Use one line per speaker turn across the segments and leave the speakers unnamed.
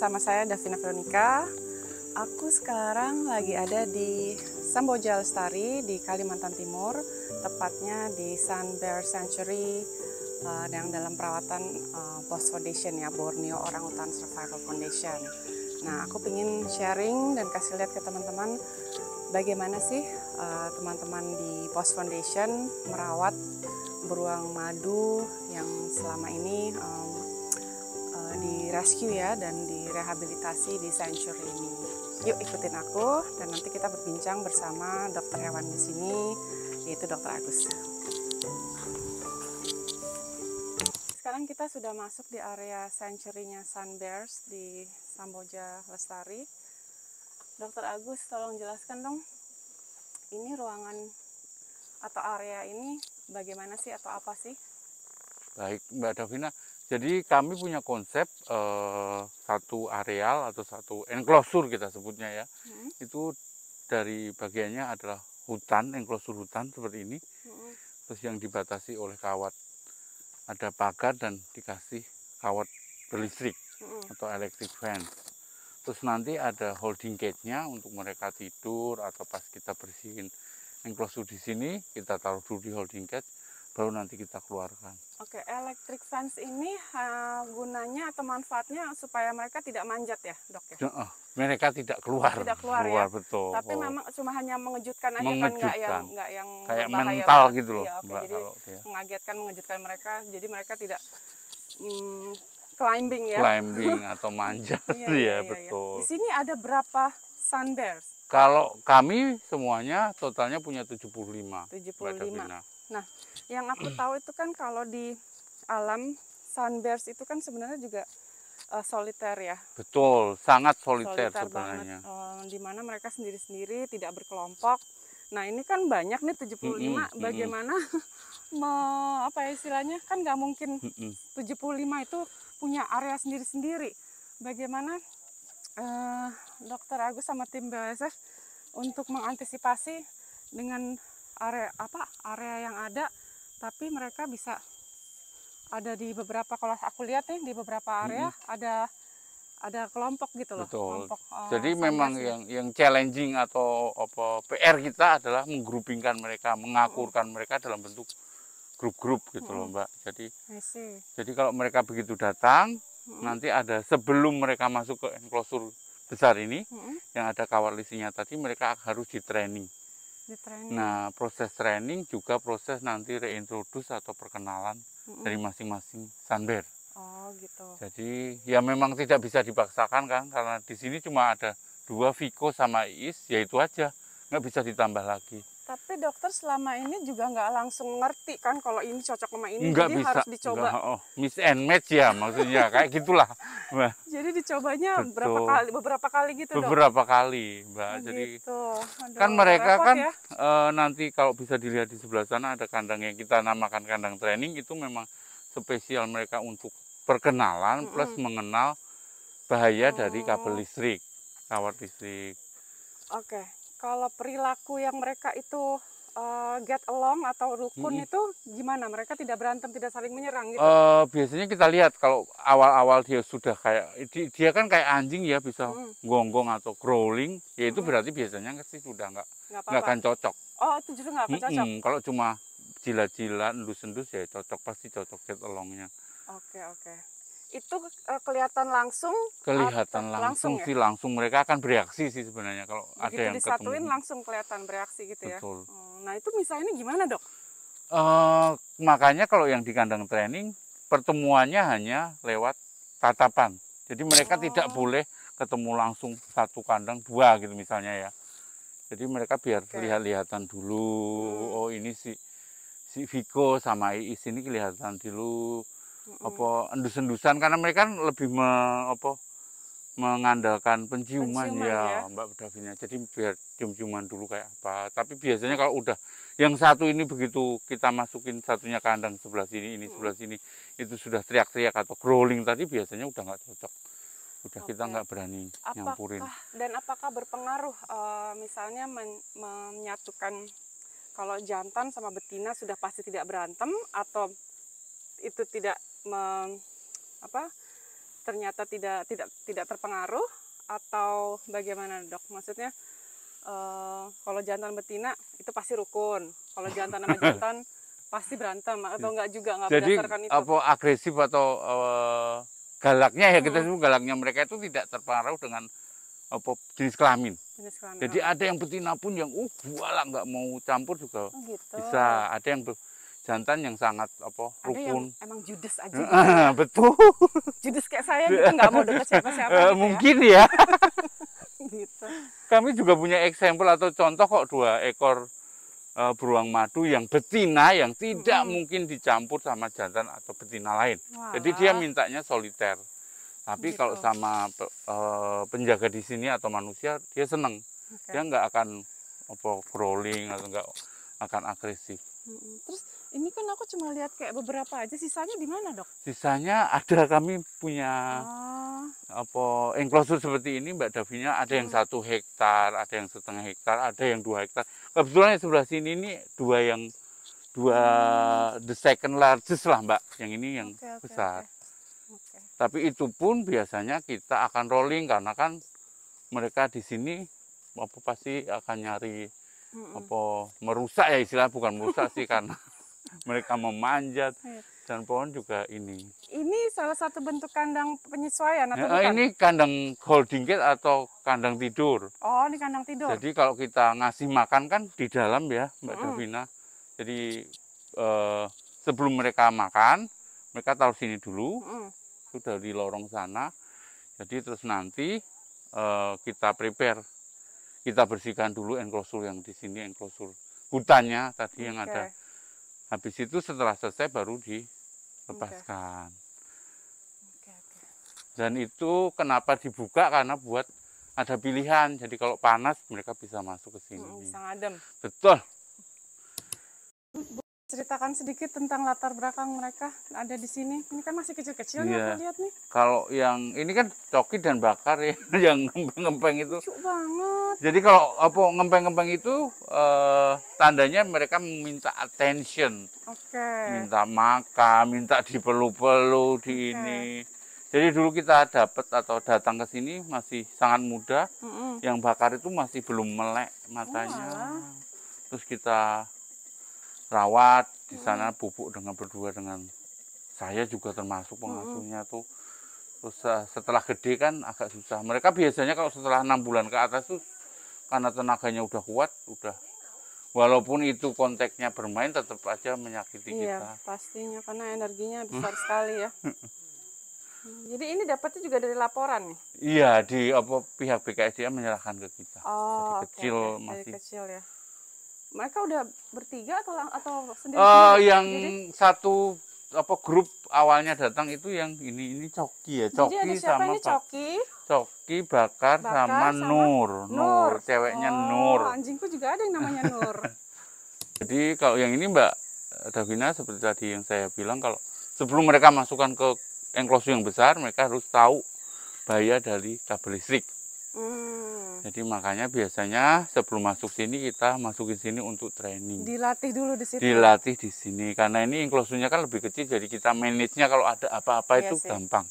bersama saya Davina Veronica. Aku sekarang lagi ada di Samboja Lestari di Kalimantan Timur, tepatnya di Sun Bear Sanctuary yang dalam perawatan BOS Foundation ya, Borneo Orangutan Survival Foundation. Nah, aku ingin sharing dan kasih lihat ke teman-teman bagaimana sih teman-teman di BOS Foundation merawat beruang madu yang selama ini di rescue ya dan direhabilitasi di sanctuary ini. Yuk ikutin aku dan nanti kita berbincang bersama dokter hewan di sini, yaitu Dokter Agus. Sekarang kita sudah masuk di area sanctuary-nya Sun Bears di Samboja Lestari. Dokter Agus, tolong jelaskan dong, ini ruangan atau area ini bagaimana sih atau apa sih?
Baik Mbak Davina, jadi kami punya konsep satu areal atau satu enclosure kita sebutnya ya. Itu dari bagiannya adalah hutan, enclosure hutan seperti ini. Terus yang dibatasi oleh kawat, ada pagar dan dikasih kawat berlistrik atau electric fence. Terus nanti ada holding cage-nya untuk mereka tidur atau pas kita bersihin enclosure di sini, kita taruh dulu di holding cage, baru nanti kita keluarkan.
Oke, electric fence ini gunanya atau manfaatnya supaya mereka tidak manjat ya, Dok ya?
Mereka tidak keluar.
Tidak keluar ya.
Betul.
Tapi memang cuma hanya mengejutkan aja
mengejutkan.
kan, nggak yang
kayak
berbahaya
mental
banget.
gitu loh,
Iya, oke.
Mbak,
Jadi
dia.
mengagetkan, mengejutkan mereka. Jadi mereka tidak climbing ya.
Climbing atau manjat.
Iya,
betul.
Di sini ada berapa Sun Bears?
Kalau kami semuanya totalnya punya 75.
75. Nah, yang aku tahu itu kan kalau di alam Sun Bears itu kan sebenarnya juga soliter ya.
Betul, sangat soliter sebenarnya.
Di mana mereka sendiri-sendiri tidak berkelompok. Nah, ini kan banyak nih 75. Bagaimana apa ya istilahnya? Kan nggak mungkin 75 itu punya area sendiri-sendiri. Bagaimana Dokter Agus sama tim BASF untuk mengantisipasi dengan area yang ada, tapi mereka bisa ada di beberapa, kalau aku lihat nih di beberapa area ada kelompok gitu loh.
Betul.
Kelompok,
jadi memang yang challenging atau PR kita adalah menggroupingkan mereka, mengakurkan mereka dalam bentuk grup-grup gitu loh Mbak. Jadi kalau mereka begitu datang, nanti ada sebelum mereka masuk ke enclosure besar ini, yang ada kawat listriknya tadi, mereka harus di training. Nah, proses training juga proses nanti reintroduce atau perkenalan dari masing-masing Sun Bear.
Oh gitu.
Jadi ya memang tidak bisa dipaksakan kan, karena di sini cuma ada 2, Viko sama Iis, ya itu aja, nggak bisa ditambah lagi.
Tapi dokter selama ini juga nggak langsung ngerti kan kalau ini cocok sama ini,
nggak
jadi
bisa,
harus dicoba.
Miss and match ya maksudnya, kayak gitulah.
Jadi dicobanya beberapa kali gitu dong?
Beberapa kali Mbak. Jadi
gitu. Aduh,
kan mereka kan
ya?
Nanti kalau bisa dilihat di sebelah sana ada kandang yang kita namakan kandang training, itu memang spesial mereka untuk perkenalan plus mengenal bahaya dari kabel listrik, kawat listrik.
Oke. Kalau perilaku yang mereka itu get along atau rukun itu gimana? Mereka tidak berantem, tidak saling menyerang gitu?
Biasanya kita lihat kalau awal-awal dia sudah kayak, dia kan kayak anjing ya, bisa gonggong atau growling, ya itu berarti biasanya sih sudah nggak akan cocok.
Oh, itu justru nggak cocok?
Kalau cuma jilat-jilat, endus-endus ya cocok, pasti cocok get alongnya.
Oke. Itu kelihatan langsung?
Kelihatan langsung
ya?
sih, langsung mereka akan bereaksi sih sebenarnya kalau
begitu
ada yang
disatuin
ketemu.
Langsung kelihatan bereaksi gitu.
Betul.
Ya? Nah itu misalnya gimana dok?
Makanya kalau yang di kandang training, pertemuannya hanya lewat tatapan. Jadi mereka tidak boleh ketemu langsung satu kandang 2 gitu misalnya ya. Jadi mereka biar lihat-lihatan dulu. Oh ini si Viko sama Iis ini kelihatan dulu. Endus-endusan, karena mereka kan lebih mengandalkan penciuman ya Mbak Davina. Jadi biar cium-ciuman dulu kayak apa. Tapi biasanya kalau udah yang satu ini, begitu kita masukin satunya kandang sebelah sini, ini sebelah sini, itu sudah teriak-teriak atau growling tadi, biasanya udah nggak cocok. Udah kita nggak berani nyampurin.
Dan apakah berpengaruh misalnya menyatukan, kalau jantan sama betina sudah pasti tidak berantem, atau itu tidak ternyata tidak terpengaruh atau bagaimana, Dok? Maksudnya kalau jantan betina itu pasti rukun, kalau jantan sama jantan pasti berantem, atau enggak juga, enggak
Jadi
berdasarkan itu?
apa agresif atau galaknya ya, kita
Mm-mm.
sebut galaknya mereka itu tidak terpengaruh dengan apa jenis kelamin.
Jenis kelamin.
Jadi ada yang betina pun yang bualah nggak mau campur juga
Oh, gitu.
bisa. Ada yang jantan yang sangat apa
Ada yang
rukun.
emang judes aja gitu ya.
Betul.
Judes kayak saya gitu, nggak mau deket siapa-siapa gitu
Mungkin ya.
gitu.
Kami juga punya eksempel atau contoh kok 2 ekor beruang madu yang betina yang tidak mungkin dicampur sama jantan atau betina lain. Jadi dia
Walah.
mintanya soliter. Tapi
Gitu.
kalau sama penjaga di sini atau manusia dia seneng.
Oke.
Dia nggak akan apa crawling atau nggak akan agresif.
Terus ini kan aku cuma lihat kayak beberapa aja, sisanya di mana, Dok?
Sisanya ada, kami punya
Oh,
apa enclosure seperti ini Mbak Davina, ada yang 1 hektar, ada yang setengah hektar, ada yang 2 hektar. Kebetulan yang sebelah sini ini dua the second largest lah Mbak, yang ini yang
oke.
besar.
Oke.
Tapi itu pun biasanya kita akan rolling karena kan mereka di sini apa pasti akan nyari apa merusak ya, istilah bukan merusak sih karena mereka memanjat
Iya.
dan pohon juga ini.
Ini salah satu bentuk kandang penyesuaian atau
Nah,
bukan?
ini kandang holding cage atau kandang tidur.
Oh, ini kandang tidur.
Jadi kalau kita ngasih makan kan di dalam ya Mbak Davina. Jadi sebelum mereka makan, mereka taruh sini dulu, sudah di lorong sana. Jadi terus nanti kita prepare, kita bersihkan dulu enclosure yang di sini, enclosure hutannya tadi yang ada. Habis itu setelah selesai baru dilepaskan. Dan itu kenapa dibuka, karena buat ada pilihan. Jadi kalau panas mereka bisa masuk ke sini.
Bisa ngadem.
Betul.
Ceritakan sedikit tentang latar belakang mereka ada di sini. Ini kan masih kecil-kecil ya, aku lihat nih.
Kalau yang ini kan coki dan bakar ya, yang ngempeng-ngempeng itu.
Lucu banget.
Jadi kalau apa ngempeng-ngempeng itu tandanya mereka meminta attention. Minta makan, minta dipelu-pelu di ini. Jadi dulu kita dapat atau datang ke sini masih sangat muda. Yang bakar itu masih belum melek matanya. Terus kita rawat di sana, pupuk berdua dengan saya juga termasuk pengasuhnya tuh. Terus setelah gede kan agak susah. Mereka biasanya kalau setelah 6 bulan ke atas tuh karena tenaganya udah kuat, walaupun itu konteksnya bermain tetap aja menyakiti kita.
Iya, pastinya karena energinya besar sekali ya. Jadi ini dapatnya juga dari laporan nih?
Iya, di pihak BKSDA menyerahkan ke kita.
Oh,
dari kecil masih.
dari kecil ya. Mereka udah bertiga atau sendiri?
Yang satu grup awalnya datang itu yang ini Coki ya, Coki. Jadi ada
siapa ini Coki?
Coki, Bakar sama Nur. Nur, ceweknya Nur.
Anjingku juga ada yang namanya Nur.
Jadi kalau yang ini Mbak Davina seperti tadi yang saya bilang, kalau sebelum mereka masukkan ke enclosure yang besar, mereka harus tahu bahaya dari kabel listrik. Jadi makanya biasanya sebelum masuk sini kita masukin sini untuk training.
Dilatih dulu di situ.
Dilatih di sini karena ini enclosure-nya kan lebih kecil, jadi kita manage-nya kalau ada apa-apa itu gampang.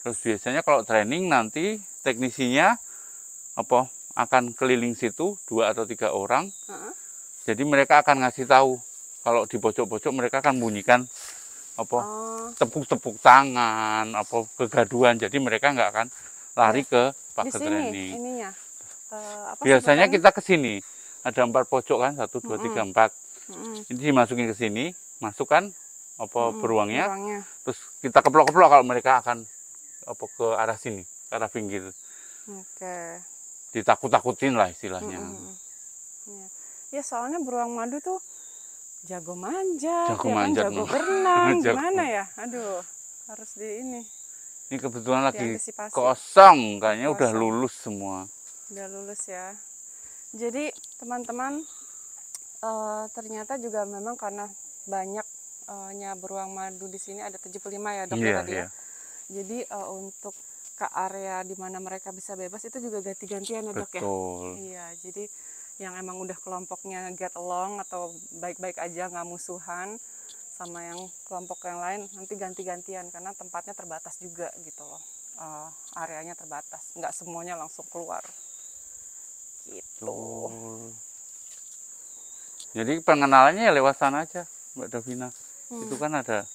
Terus biasanya kalau training nanti teknisinya akan keliling situ 2 atau 3 orang. Jadi mereka akan ngasih tahu kalau di pojok-pojok mereka akan bunyikan tepuk-tepuk tangan, kegaduhan. Jadi mereka nggak akan lari ke pagar training.
Ininya.
Biasanya kita ke sini ada 4 pojok kan, 1, 2, 3, 4. Ini dimasukin ke sini, masukkan beruangnya, terus kita keplok-keplok kalau mereka akan ke arah sini, ke arah pinggir. Ditakut-takutin lah istilahnya.
Ya soalnya beruang madu tuh jago manjat, jago berenang, gimana ya? Aduh, harus ini.
Ini kebetulan lagi kosong, kayaknya udah lulus semua.
Udah lulus ya. Jadi teman-teman, ternyata juga memang karena banyaknya beruang madu di sini, ada 75 ya Dok tadi ya. Jadi untuk ke area di mana mereka bisa bebas itu juga ganti-gantian ya Dok ya. Iya, jadi yang emang udah kelompoknya get along atau baik-baik aja nggak musuhan, sama yang kelompok yang lain nanti ganti-gantian karena tempatnya terbatas juga gitu loh. Areanya terbatas, nggak semuanya langsung keluar gitu.
Betul. Jadi pengenalannya ya lewat sana aja, Mbak Davina. Itu kan ada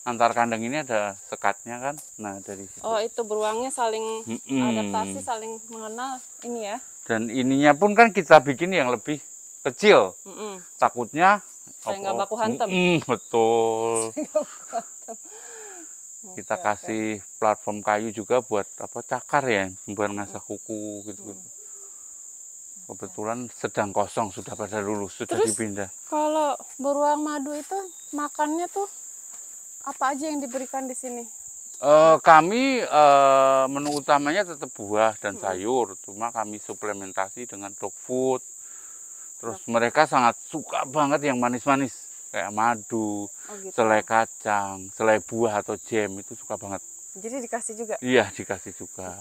antar kandang ini ada sekatnya kan. Nah, dari situ.
Oh, itu beruangnya saling adaptasi, saling mengenal ini ya.
Dan ininya pun kan kita bikin yang lebih kecil. Takutnya
saya nggak baku hantam.
Betul. Kita
Oke,
kasih platform kayu juga buat apa cakar ya, buat ngasah kuku gitu. Kebetulan sedang kosong, sudah pada lulus, sudah
terus,
dipindah.
Kalau beruang madu itu makannya tuh apa aja yang diberikan di sini?
Kami menu utamanya tetap buah dan sayur, cuma kami suplementasi dengan dog food. Terus mereka sangat suka banget yang manis-manis, kayak madu,
gitu.
selai kacang, selai buah atau jam, itu suka banget.
Jadi dikasih juga?
Iya, dikasih juga.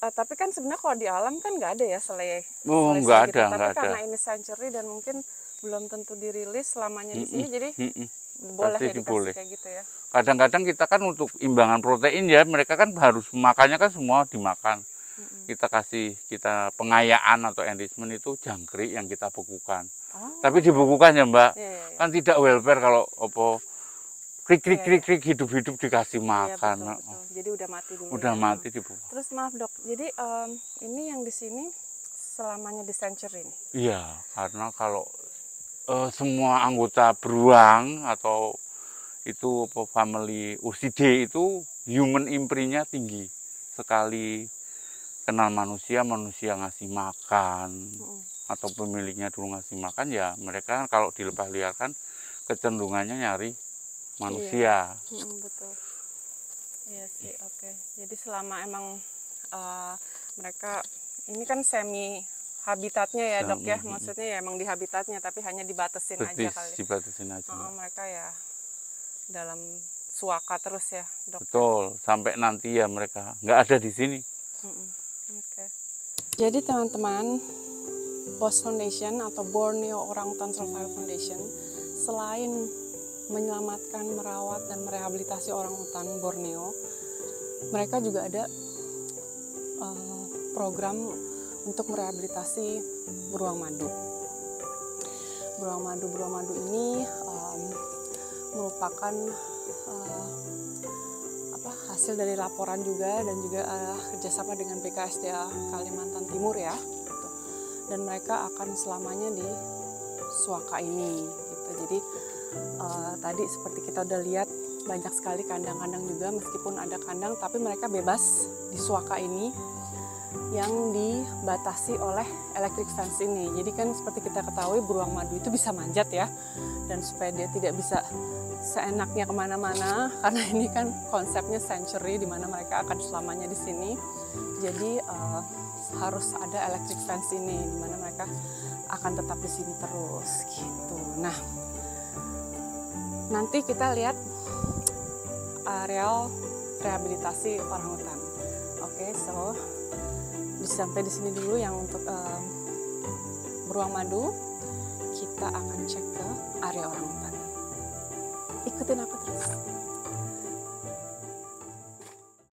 Tapi kan sebenarnya kalau di alam kan nggak ada ya selai.
Oh, nggak
gitu.
ada,
Tapi
nggak
karena
ada.
ini sanctuary dan mungkin belum tentu dirilis selamanya di sini, jadi boleh
Pasti
ya dikasih
boleh.
kayak gitu ya.
Kadang-kadang kita kan untuk imbangan protein ya, mereka kan harus makannya kan semua dimakan. Kita kasih pengayaan atau enrichment itu jangkrik yang kita bekukan. Tapi dibukukan ya Mbak, kan tidak welfare kalau krik hidup-hidup dikasih makan.
Iya, betul. Jadi udah mati dulu.
Udah mati dibuka.
Terus maaf dok, jadi ini yang di sini selamanya di sanctuary ini?
Iya, karena kalau semua anggota beruang atau itu family Ursidae itu human imprint-nya tinggi sekali. Kenal manusia ngasih makan atau pemiliknya dulu ngasih makan ya mereka kalau dilepas liarkan kecenderungannya nyari manusia.
Iya. Betul. Iya sih, oke. Jadi selama emang mereka ini kan semi habitatnya ya dok ya, maksudnya ya emang di habitatnya tapi hanya dibatasin aja kali.
Dibatasin aja.
Mereka ya dalam suaka terus ya dok.
Betul, sampai nanti ya mereka nggak ada di sini.
Oke. Jadi teman-teman, BOS Foundation atau Borneo Orangutan Survival Foundation selain menyelamatkan, merawat, dan merehabilitasi orangutan Borneo, mereka juga ada program untuk merehabilitasi beruang madu. Beruang madu ini merupakan hasil dari laporan juga dan juga kerjasama dengan BKSDA Kalimantan Timur ya, gitu. Dan mereka akan selamanya di suaka ini gitu. Jadi tadi seperti kita udah lihat banyak sekali kandang-kandang juga, meskipun ada kandang tapi mereka bebas di suaka ini yang dibatasi oleh electric fence ini. Jadi kan seperti kita ketahui beruang madu itu bisa manjat ya, dan supaya dia tidak bisa seenaknya kemana-mana karena ini kan konsepnya sanctuary di mana mereka akan selamanya di sini. Jadi harus ada electric fence ini di mana mereka akan tetap di sini terus gitu. Nah, nanti kita lihat areal rehabilitasi orangutan. Oke, so sampai di sini dulu yang untuk beruang madu. Kita akan cek ke area orangutan. Ikutin aku terus.